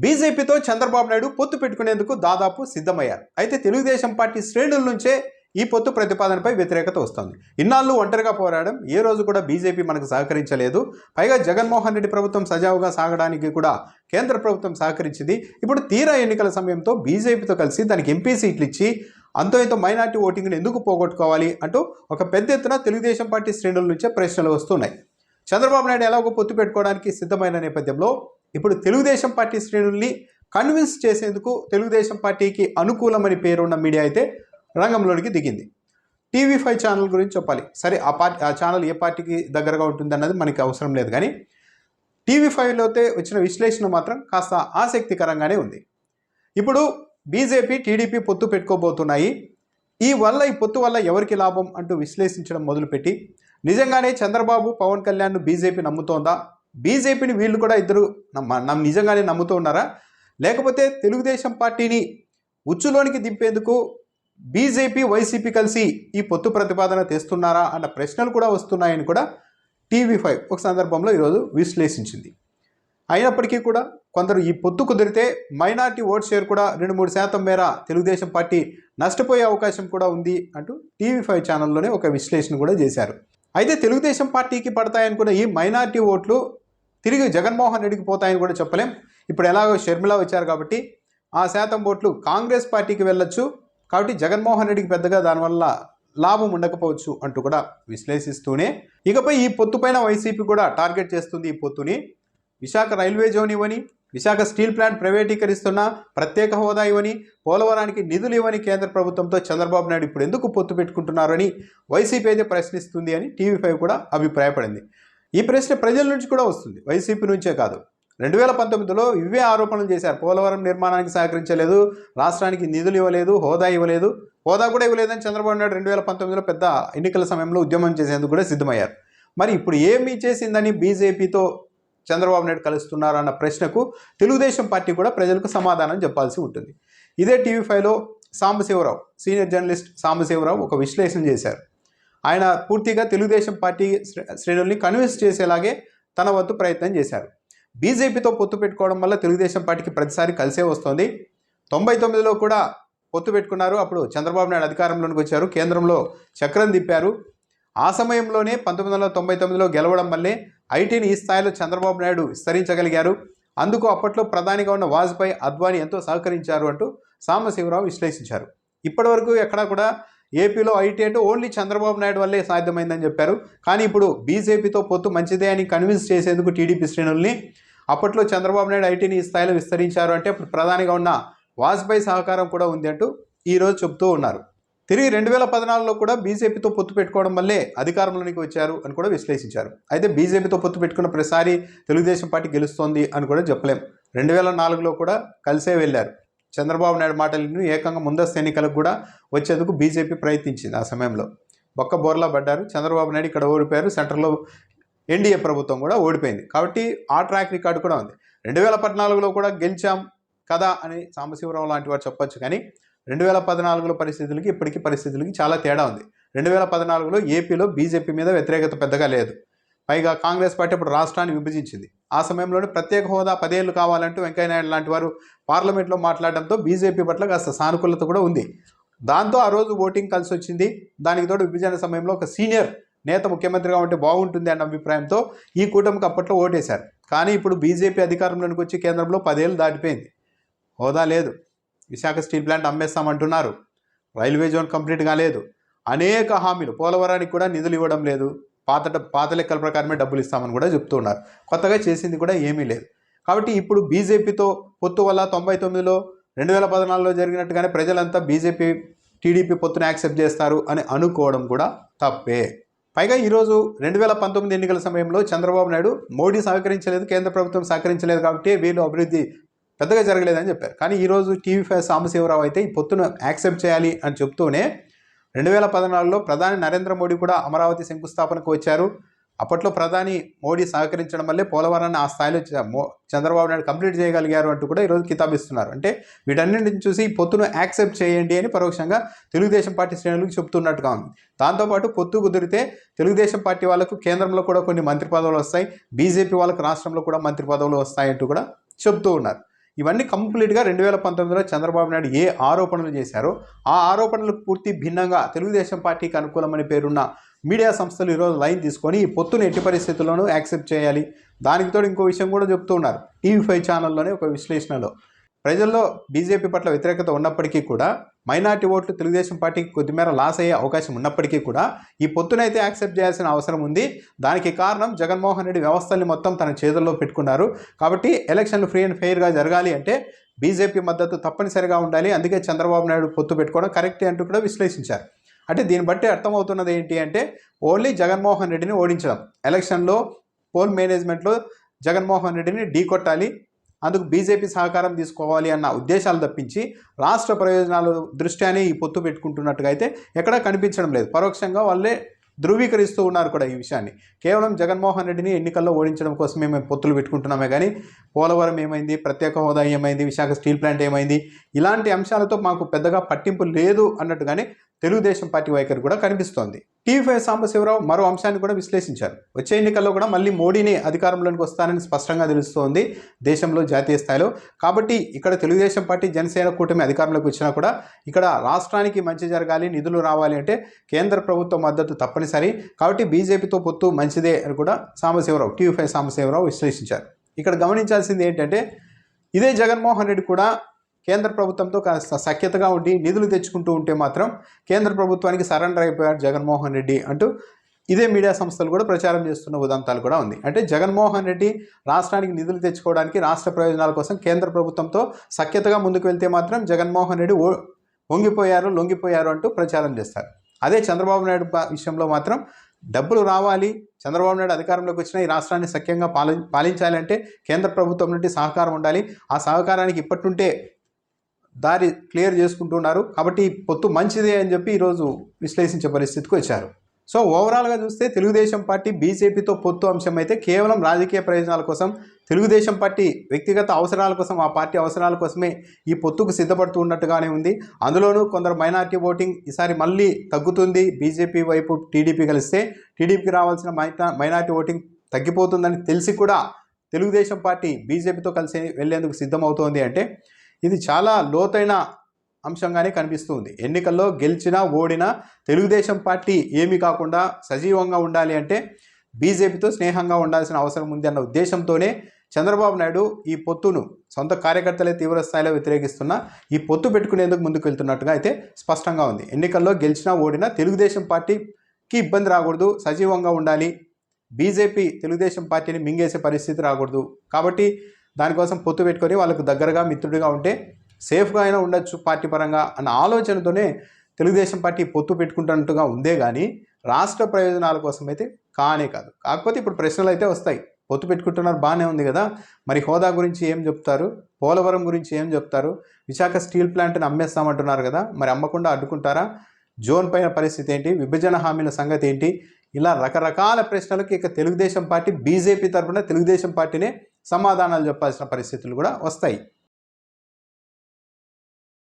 బీజేపీతో చంద్రబాబు నాయుడు పొత్తు పెట్టుకునేందుకు దాదాపు సిద్ధమయ్యారు. అయితే తెలుగుదేశం పార్టీ శ్రేణుల నుంచే ఈ పొత్తు ప్రతిపాదనపై వ్యతిరేకత వస్తోంది. ఇన్నాళ్ళు ఒంటరిగా పోరాడడం, ఏ రోజు కూడా బీజేపీ మనకు సహకరించలేదు. పైగా జగన్మోహన్ రెడ్డి ప్రభుత్వం సజావుగా సాగడానికి కూడా కేంద్ర ప్రభుత్వం సహకరించింది. ఇప్పుడు తీరా ఎన్నికల సమయంతో బీజేపీతో కలిసి దానికి ఎంపీ సీట్లు ఇచ్చి అంతో ఇంతో మైనార్టీ ఓటింగ్ను ఎందుకు పోగొట్టుకోవాలి అంటూ ఒక పెద్ద ఎత్తున తెలుగుదేశం పార్టీ శ్రేణుల నుంచే ప్రశ్నలు వస్తున్నాయి. చంద్రబాబు నాయుడు ఎలాగో పొత్తు పెట్టుకోవడానికి సిద్ధమైన నేపథ్యంలో ఇప్పుడు తెలుగుదేశం పార్టీ శ్రేణుల్ని కన్విన్స్ చేసేందుకు తెలుగుదేశం పార్టీకి అనుకూలమని పేరున్న మీడియా అయితే రంగంలోనికి దిగింది. టీవీ5 ఛానల్ గురించి చెప్పాలి. సరే, ఆ ఛానల్ ఏ పార్టీకి దగ్గరగా ఉంటుందన్నది మనకి అవసరం లేదు, కానీ టీవీ5లో అయితే వచ్చిన విశ్లేషణ మాత్రం కాస్త ఆసక్తికరంగానే ఉంది. ఇప్పుడు బీజేపీ టీడీపీ పొత్తు పెట్టుకోబోతున్నాయి. ఈ పొత్తు వల్ల ఎవరికి లాభం అంటూ విశ్లేషించడం మొదలుపెట్టి నిజంగానే చంద్రబాబు పవన్ కళ్యాణ్ను బీజేపీ నమ్ముతోందా, బీజేపీని వీళ్ళు కూడా ఇద్దరు నిజంగానే నమ్ముతూ ఉన్నారా, లేకపోతే తెలుగుదేశం పార్టీని ఉచ్చులోనికి దింపేందుకు బీజేపీ వైసీపీ కలిసి ఈ పొత్తు ప్రతిపాదన తెస్తున్నారా అన్న ప్రశ్నలు కూడా వస్తున్నాయని కూడా టీవీ5 ఒక సందర్భంలో ఈరోజు విశ్లేషించింది. అయినప్పటికీ కూడా కొందరు ఈ పొత్తు కుదిరితే మైనార్టీ ఓట్ షేర్ కూడా 2-3% మేర తెలుగుదేశం పార్టీ నష్టపోయే అవకాశం కూడా ఉంది అంటూ టీవీ5 ఛానల్లోనే ఒక విశ్లేషణ కూడా చేశారు. అయితే తెలుగుదేశం పార్టీకి పడతాయనుకున్న ఈ మైనార్టీ ఓట్లు తిరిగి జగన్మోహన్ రెడ్డికి పోతాయని కూడా చెప్పలేం. ఇప్పుడు ఎలాగో షర్మిల వచ్చారు కాబట్టి ఆ శాతం ఓట్లు కాంగ్రెస్ పార్టీకి వెళ్ళొచ్చు. కాబట్టి జగన్మోహన్ రెడ్డికి పెద్దగా దానివల్ల లాభం ఉండకపోవచ్చు అంటూ కూడా విశ్లేషిస్తూనే ఇకపై ఈ పొత్తు పైన వైసీపీ కూడా టార్గెట్ చేస్తుంది. ఈ పొత్తుని విశాఖ రైల్వే జోన్ ఇవ్వని, విశాఖ స్టీల్ ప్లాంట్ ప్రైవేటీకరిస్తున్న, ప్రత్యేక హోదా ఇవ్వని, పోలవరానికి నిధులు ఇవ్వని కేంద్ర ప్రభుత్వంతో చంద్రబాబు నాయుడు ఇప్పుడు ఎందుకు పొత్తు పెట్టుకుంటున్నారని వైసీపీ అయితే ప్రశ్నిస్తుంది అని టీవీ5 కూడా అభిప్రాయపడింది. ఈ ప్రశ్న ప్రజల నుంచి కూడా వస్తుంది, వైసీపీ నుంచే కాదు. 2019లో ఇవే ఆరోపణలు చేశారు. పోలవరం నిర్మాణానికి సహకరించలేదు, రాష్ట్రానికి నిధులు ఇవ్వలేదు, హోదా ఇవ్వలేదు, హోదా కూడా ఇవ్వలేదని చంద్రబాబు నాయుడు 2019లో పెద్ద ఎన్నికల సమయంలో ఉద్యమం చేసేందుకు కూడా సిద్ధమయ్యారు. మరి ఇప్పుడు ఏమి చేసిందని బీజేపీతో చంద్రబాబు నాయుడు కలుస్తున్నారన్న ప్రశ్నకు తెలుగుదేశం పార్టీ కూడా ప్రజలకు సమాధానం చెప్పాల్సి ఉంటుంది. ఇదే టీవీ5లో సాంబశివరావు, సీనియర్ జర్నలిస్ట్ సాంబశివరావు ఒక విశ్లేషణ చేశారు. ఆయన పూర్తిగా తెలుగుదేశం పార్టీ శ్రేణుల్ని కన్విన్స్ చేసేలాగే తన వంతు ప్రయత్నం చేశారు. బీజేపీతో పొత్తు పెట్టుకోవడం వల్ల తెలుగుదేశం పార్టీకి ప్రతిసారి కలిసే వస్తుంది. 99లో కూడా పొత్తు పెట్టుకున్నారు. అప్పుడు చంద్రబాబు నాయుడు అధికారంలోకి వచ్చారు, కేంద్రంలో చక్రం తిప్పారు. ఆ సమయంలోనే 1999లో గెలవడం వల్లే ఐటీని ఈ స్థాయిలో చంద్రబాబు నాయుడు విస్తరించగలిగారు. అందుకు అప్పట్లో ప్రధానిగా ఉన్న వాజ్పేయి, అద్వానీ ఎంతో సహకరించారు అంటూ సాంబశివరావు విశ్లేషించారు. ఇప్పటివరకు ఎక్కడా కూడా ఏపీలో ఐటీ అంటే ఓన్లీ చంద్రబాబు నాయుడు వల్లే సాధ్యమైందని చెప్పారు. కానీ ఇప్పుడు బీజేపీతో పొత్తు మంచిదే అని కన్విన్స్ చేసేందుకు టీడీపీ శ్రేణుల్ని అప్పట్లో చంద్రబాబు నాయుడు ఐటీని ఈ స్థాయిలో విస్తరించారు అంటే అప్పుడు ప్రధానిగా ఉన్న వాజ్పేయి సహకారం కూడా ఉంది అంటూ ఈరోజు చెబుతూ ఉన్నారు. తిరిగి 2014లో కూడా బీజేపీతో పొత్తు పెట్టుకోవడం వల్లే అధికారంలోనికి వచ్చారు అని కూడా విశ్లేషించారు. అయితే బీజేపీతో పొత్తు పెట్టుకున్న ప్రతిసారి తెలుగుదేశం పార్టీ గెలుస్తోంది అని కూడా చెప్పలేం. 2004లో కూడా కలిసే వెళ్ళారు. చంద్రబాబు నాయుడు మాటలను ఏకంగా ముందస్తు ఎన్నికలకు కూడా వచ్చేందుకు బీజేపీ ప్రయత్నించింది. ఆ సమయంలో ఒక్క బోర్లా పడ్డారు. చంద్రబాబు నాయుడు ఇక్కడ ఓడిపోయారు, సెంటర్లో ఎన్డీఏ ప్రభుత్వం కూడా ఓడిపోయింది. కాబట్టి ఆ ట్రాక్ రికార్డు కూడా ఉంది. 2014లో కూడా గెలిచాం కదా అని సాంబశివరావు లాంటి వారు చెప్పొచ్చు, కానీ 2014లో పరిస్థితులకి ఇప్పటికీ పరిస్థితులకి చాలా తేడా ఉంది. 2014లో ఏపీలో బీజేపీ మీద వ్యతిరేకత పెద్దగా లేదు. పైగా కాంగ్రెస్ పార్టీ అప్పుడు రాష్ట్రాన్ని విభజించింది. ఆ సమయంలోనే ప్రత్యేక హోదా 10 ఏళ్ళు కావాలంటూ వెంకయ్యనాయుడు లాంటి వారు పార్లమెంట్లో మాట్లాడడంతో బీజేపీ పట్ల కాస్త సానుకూలత కూడా ఉంది. దాంతో ఆ రోజు ఓటింగ్ కలిసి వచ్చింది. దానికి తోడు విభజన సమయంలో ఒక సీనియర్ నేత ముఖ్యమంత్రిగా ఉంటే బాగుంటుంది అన్న అభిప్రాయంతో ఈ కూటమికి అప్పట్లో ఓటేశారు. కానీ ఇప్పుడు బీజేపీ అధికారంలోనికి వచ్చి కేంద్రంలో 10 ఏళ్ళు దాటిపోయింది. హోదా లేదు, విశాఖ స్టీల్ ప్లాంట్ అమ్మేస్తామంటున్నారు, రైల్వే జోన్ కంప్లీట్గా లేదు, అనేక హామీలు, పోలవరానికి కూడా నిధులు ఇవ్వడం లేదు, పాత లెక్కల ప్రకారమే డబ్బులు ఇస్తామని కూడా చెప్తున్నారు. కొత్తగా చేసింది కూడా ఏమీ లేదు. కాబట్టి ఇప్పుడు బీజేపీతో పొత్తు వల్ల 99లో 2014లో జరిగినట్టుగానే ప్రజలంతా బీజేపీ టీడీపీ పొత్తుని యాక్సెప్ట్ చేస్తారు అని అనుకోవడం కూడా తప్పే. పైగా ఈరోజు 2019 ఎన్నికల సమయంలో చంద్రబాబు నాయుడు మోడీ సహకరించలేదు, కేంద్ర ప్రభుత్వం సహకరించలేదు, కాబట్టి వీళ్ళు అభివృద్ధి పెద్దగా జరగలేదని చెప్పారు. కానీ ఈరోజు టీవీ5 సాంబశివరావు అయితే ఈ పొత్తును యాక్సెప్ట్ చేయాలి అని చెప్తూనే 2014లో ప్రధాని నరేంద్ర మోడీ కూడా అమరావతి శంకుస్థాపనకు వచ్చారు. అప్పట్లో ప్రధాని మోడీ సహకరించడం వల్లే పోలవరాన్ని ఆ స్థాయిలో చంద్రబాబు నాయుడు కంప్లీట్ చేయగలిగారు అంటూ కూడా ఈరోజు కితాబిస్తున్నారు. అంటే వీటన్నింటిని చూసి పొత్తును యాక్సెప్ట్ చేయండి అని పరోక్షంగా తెలుగుదేశం పార్టీ శ్రేణులకు చెప్తున్నట్టుగా ఉంది. దాంతోపాటు పొత్తు కుదిరితే తెలుగుదేశం పార్టీ వాళ్ళకు కేంద్రంలో కూడా కొన్ని మంత్రి పదవులు వస్తాయి, బీజేపీ వాళ్ళకు రాష్ట్రంలో కూడా మంత్రి పదవులు వస్తాయంటూ కూడా చెప్తూ ఉన్నారు. ఇవన్నీ కంప్లీట్గా 2019లో చంద్రబాబు నాయుడు ఏ ఆరోపణలు చేశారో ఆ ఆరోపణలకు పూర్తి భిన్నంగా తెలుగుదేశం పార్టీకి అనుకూలమని పేరున్న మీడియా సంస్థలు ఈరోజు లైన్ తీసుకొని ఈ పొత్తును ఎట్టి పరిస్థితుల్లోనూ యాక్సెప్ట్ చేయాలి. దానికి తోడు ఇంకో విషయం కూడా చెప్తూ ఉన్నారు. టీవీ5 ఛానల్లోనే ఒక విశ్లేషణలో ప్రజల్లో బీజేపీ పట్ల వ్యతిరేకత ఉన్నప్పటికీ కూడా మైనార్టీ ఓట్లు తెలుగుదేశం పార్టీకి కొద్దిమేర లాస్ అయ్యే అవకాశం ఉన్నప్పటికీ కూడా ఈ పొత్తునైతే యాక్సెప్ట్ చేయాల్సిన అవసరం ఉంది. దానికి కారణం జగన్మోహన్ రెడ్డి వ్యవస్థల్ని మొత్తం తన చేతుల్లో పెట్టుకున్నారు. కాబట్టి ఎలక్షన్లు ఫ్రీ అండ్ ఫెయిర్గా జరగాలి అంటే బీజేపీ మద్దతు తప్పనిసరిగా ఉండాలి. అందుకే చంద్రబాబు నాయుడు పొత్తు పెట్టుకోవడం కరెక్టే అంటూ కూడా విశ్లేషించారు. అంటే దీన్ని బట్టి అర్థమవుతున్నది ఏంటి అంటే ఓన్లీ జగన్మోహన్ రెడ్డిని ఓడించడం, ఎలక్షన్లో పోల్ మేనేజ్మెంట్లో జగన్మోహన్ రెడ్డిని ఢీకొట్టాలి, అందుకు బీజేపీ సహకారం తీసుకోవాలి అన్న ఉద్దేశాలు తప్పించి రాష్ట్ర ప్రయోజనాల దృష్ట్యానే ఈ పొత్తు పెట్టుకుంటున్నట్టుగా అయితే ఎక్కడా కనిపించడం లేదు. పరోక్షంగా వాళ్ళే ధృవీకరిస్తూ ఉన్నారు కూడా ఈ విషయాన్ని. కేవలం జగన్మోహన్ రెడ్డిని ఎన్నికల్లో ఓడించడం కోసమే మేము పొత్తులు పెట్టుకుంటున్నామే కానీ పోలవరం ఏమైంది, ప్రత్యేక హోదా ఏమైంది, విశాఖ స్టీల్ ప్లాంట్ ఏమైంది, ఇలాంటి అంశాలతో మాకు పెద్దగా పట్టింపు లేదు అన్నట్టుగానే తెలుగుదేశం పార్టీ వైఖరి కూడా కనిపిస్తోంది. టీవీ5 సాంబశివరావు మరో అంశాన్ని కూడా విశ్లేషించారు. వచ్చే ఎన్నికల్లో కూడా మళ్ళీ మోడీని అధికారంలోకి వస్తానని స్పష్టంగా తెలుస్తోంది దేశంలో, జాతీయ స్థాయిలో. కాబట్టి ఇక్కడ తెలుగుదేశం పార్టీ జనసేన కూటమి అధికారంలోకి వచ్చినా కూడా ఇక్కడ రాష్ట్రానికి మంచి జరగాలి, నిధులు రావాలి అంటే కేంద్ర ప్రభుత్వ మద్దతు తప్పనిసరి. కాబట్టి బీజేపీతో పొత్తు మంచిదే అని కూడా సాంబశివరావు, టీవీ5 సాంబశివరావు విశ్లేషించారు. ఇక్కడ గమనించాల్సింది ఏంటంటే ఇదే జగన్మోహన్ రెడ్డి కూడా కేంద్ర ప్రభుత్వంతో కాస్త సఖ్యతగా ఉండి నిధులు తెచ్చుకుంటూ ఉంటే మాత్రం కేంద్ర ప్రభుత్వానికి సరెండర్ అయిపోయాడు జగన్మోహన్ రెడ్డి అంటూ ఇదే మీడియా సంస్థలు కూడా ప్రచారం చేస్తున్న ఉదంతాలు కూడా ఉంది. అంటే జగన్మోహన్ రెడ్డి రాష్ట్రానికి నిధులు తెచ్చుకోవడానికి, రాష్ట్ర ప్రయోజనాల కోసం కేంద్ర ప్రభుత్వంతో సఖ్యతగా ముందుకు వెళ్తే మాత్రం జగన్మోహన్ రెడ్డి లొంగిపోయారు అంటూ ప్రచారం చేస్తారు. అదే చంద్రబాబు నాయుడు విషయంలో మాత్రం డబ్బులు రావాలి, చంద్రబాబు నాయుడు అధికారంలోకి వచ్చినా ఈ రాష్ట్రాన్ని సఖ్యంగా పాలించాలంటే కేంద్ర ప్రభుత్వం నుండి సహకారం ఉండాలి. ఆ సహకారానికి ఇప్పటి నుండే దారి క్లియర్ చేసుకుంటున్నారు. కాబట్టి పొత్తు మంచిదే అని చెప్పి ఈరోజు విశ్లేషించే పరిస్థితికి వచ్చారు. సో ఓవరాల్గా చూస్తే తెలుగుదేశం పార్టీ బీజేపీతో పొత్తు అంశం అయితే కేవలం రాజకీయ ప్రయోజనాల కోసం, తెలుగుదేశం పార్టీ వ్యక్తిగత అవసరాల కోసం, ఆ పార్టీ అవసరాల కోసమే ఈ పొత్తుకు సిద్ధపడుతూ ఉన్నట్టుగానే ఉంది. అందులోనూ కొందరు మైనార్టీ ఓటింగ్ ఈసారి మళ్ళీ తగ్గుతుంది, బీజేపీ వైపు టీడీపీ కలిస్తే టీడీపీకి రావాల్సిన మైనార్టీ ఓటింగ్ తగ్గిపోతుందని తెలిసి కూడా తెలుగుదేశం పార్టీ బీజేపీతో కలిసి వెళ్లేందుకు సిద్ధమవుతోంది అంటే ఇది చాలా లోతైన అంశంగానే కనిపిస్తుంది. ఎన్నికల్లో గెలిచినా ఓడినా తెలుగుదేశం పార్టీ ఏమీ కాకుండా సజీవంగా ఉండాలి అంటే బీజేపీతో స్నేహంగా ఉండాల్సిన అవసరం ఉంది అన్న ఉద్దేశంతోనే చంద్రబాబు నాయుడు ఈ పొత్తును సొంత కార్యకర్తలే తీవ్రస్థాయిలో వ్యతిరేకిస్తున్నా ఈ పొత్తు పెట్టుకునేందుకు ముందుకు వెళ్తున్నట్టుగా అయితే స్పష్టంగా ఉంది. ఎన్నికల్లో గెలిచినా ఓడినా తెలుగుదేశం పార్టీకి ఇబ్బంది రాకూడదు, సజీవంగా ఉండాలి, బీజేపీ తెలుగుదేశం పార్టీని మింగేసే పరిస్థితి రాకూడదు. కాబట్టి దానికోసం పొత్తు పెట్టుకొని వాళ్ళకు దగ్గరగా మిత్రుడిగా ఉంటే సేఫ్గా అయినా ఉండొచ్చు పార్టీ పరంగా అన్న ఆలోచనతోనే తెలుగుదేశం పార్టీ పొత్తు పెట్టుకుంటున్నట్టుగా ఉందే కానీ రాష్ట్ర ప్రయోజనాల కోసం అయితే కానే కాదు. కాకపోతే ఇప్పుడు ప్రశ్నలు అయితే వస్తాయి. పొత్తు పెట్టుకుంటున్నారు, బాగానే ఉంది కదా, మరి హోదా గురించి ఏం చెప్తారు, పోలవరం గురించి ఏం చెప్తారు, విశాఖ స్టీల్ ప్లాంట్ని అమ్మేస్తామంటున్నారు కదా, మరి అమ్మకుండా అడ్డుకుంటారా, జోన్ పైన పరిస్థితి ఏంటి, విభజన హామీల సంగతి ఏంటి, ఇలా రకరకాల ప్రశ్నలకు ఇక తెలుగుదేశం పార్టీ బీజేపీ తరఫున తెలుగుదేశం పార్టీనే సమాధానాలు చెప్పాల్సిన పరిస్థితులు కూడా వస్తాయి.